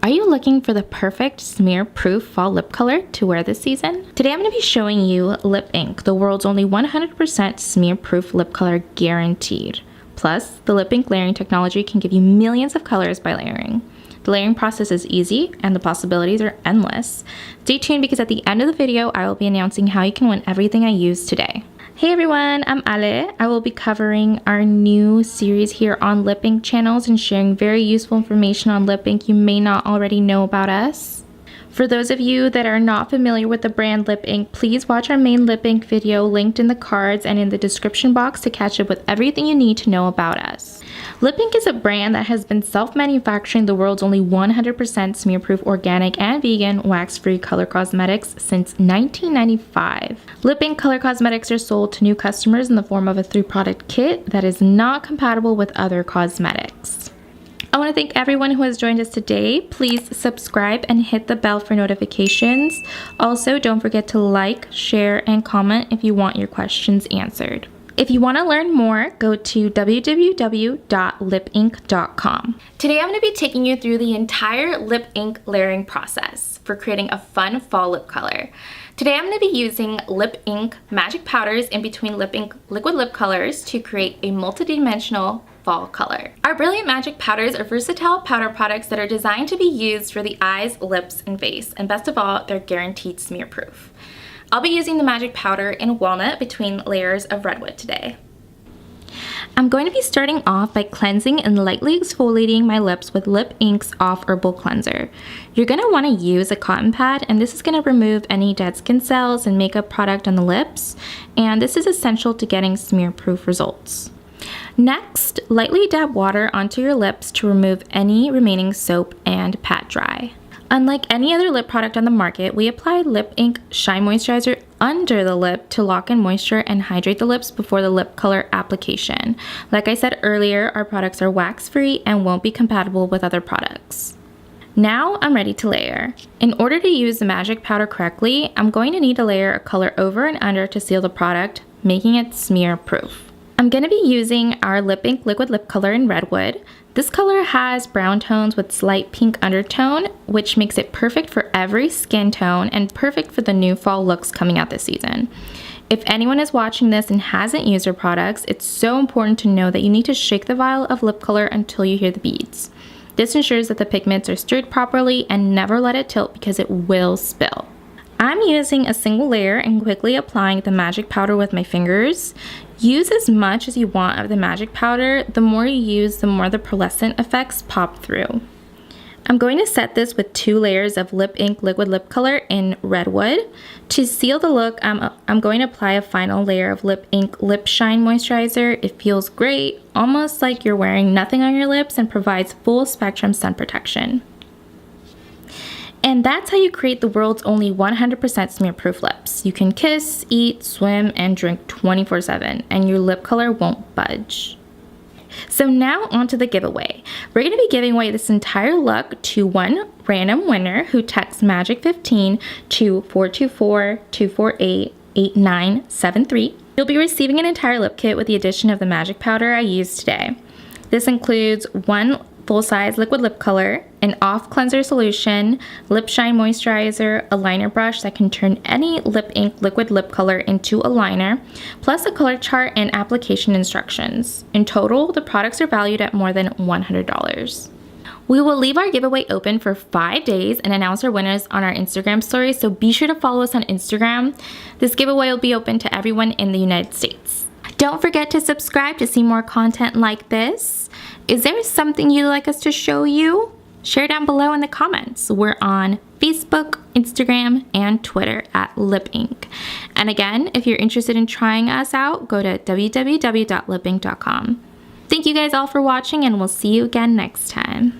Are you looking for the perfect smear-proof fall lip color to wear this season? Today I'm going to be showing you Lip Ink, the world's only 100% smear-proof lip color guaranteed. Plus, the Lip Ink layering technology can give you millions of colors by layering. The layering process is easy and the possibilities are endless. Stay tuned because at the end of the video, I will be announcing how you can win everything I use today. Hey everyone, I'm Ale. I will be covering our new series here on Lip Ink channels and sharing very useful information on Lip Ink you may not already know about us. For those of you that are not familiar with the brand Lip Ink, please watch our main Lip Ink video linked in the cards and in the description box to catch up with everything you need to know about us. Lip Ink is a brand that has been self-manufacturing the world's only 100% smear-proof organic and vegan wax-free color cosmetics since 1995. Lip Ink color cosmetics are sold to new customers in the form of a 3-product kit that is not compatible with other cosmetics. I want to thank everyone who has joined us today. Please subscribe and hit the bell for notifications. Also, don't forget to like, share, and comment if you want your questions answered. If you want to learn more, go to www.lipink.com. Today I'm going to be taking you through the entire Lip Ink layering process for creating a fun fall lip color. Today I'm going to be using Lip Ink magic powders in between Lip Ink liquid lip colors to create a multidimensional fall color. Our brilliant magic powders are versatile powder products that are designed to be used for the eyes, lips, and face, and best of all, they're guaranteed smear proof. I'll be using the magic powder in Walnut between layers of Redwood today. I'm going to be starting off by cleansing and lightly exfoliating my lips with Lip Ink's Off Herbal Cleanser. You're going to want to use a cotton pad, and this is going to remove any dead skin cells and makeup product on the lips, and this is essential to getting smear-proof results. Next, lightly dab water onto your lips to remove any remaining soap and pat dry. Unlike any other lip product on the market, we apply Lip Ink Shine Moisturizer under the lip to lock in moisture and hydrate the lips before the lip color application. Like I said earlier, our products are wax-free and won't be compatible with other products. Now I'm ready to layer. In order to use the magic powder correctly, I'm going to need to layer a color over and under to seal the product, making it smear-proof. I'm going to be using our Lip Ink liquid lip color in Redwood. This color has brown tones with slight pink undertone, which makes it perfect for every skin tone and perfect for the new fall looks coming out this season. If anyone is watching this and hasn't used our products, it's so important to know that you need to shake the vial of lip color until you hear the beads. This ensures that the pigments are stirred properly and never let it tilt because it will spill. I'm using a single layer and quickly applying the magic powder with my fingers. Use as much as you want of the magic powder. The more you use, the more the pearlescent effects pop through. I'm going to set this with 2 layers of Lip Ink liquid lip color in Redwood. To seal the look, I'm going to apply a final layer of Lip Ink Lip Shine Moisturizer. It feels great, almost like you're wearing nothing on your lips, and provides full spectrum sun protection. And that's how you create the world's only 100% smear-proof lips. You can kiss, eat, swim, and drink 24/7, and your lip color won't budge. So now onto the giveaway. We're going to be giving away this entire look to one random winner who texts MAGIC15 to 424-248-8973. You'll be receiving an entire lip kit with the addition of the magic powder I used today. This includes 1 full-size liquid lip color, an off cleanser solution, lip shine moisturizer, a liner brush that can turn any Lip Ink liquid lip color into a liner, plus a color chart and application instructions. In total, the products are valued at more than $100. We will leave our giveaway open for 5 days and announce our winners on our Instagram story, so be sure to follow us on Instagram. This giveaway will be open to everyone in the United States. Don't forget to subscribe to see more content like this. Is there something you'd like us to show you? Share down below in the comments. We're on Facebook, Instagram, and Twitter at Lip Ink. And again, if you're interested in trying us out, go to www.lipink.com. Thank you guys all for watching, and we'll see you again next time.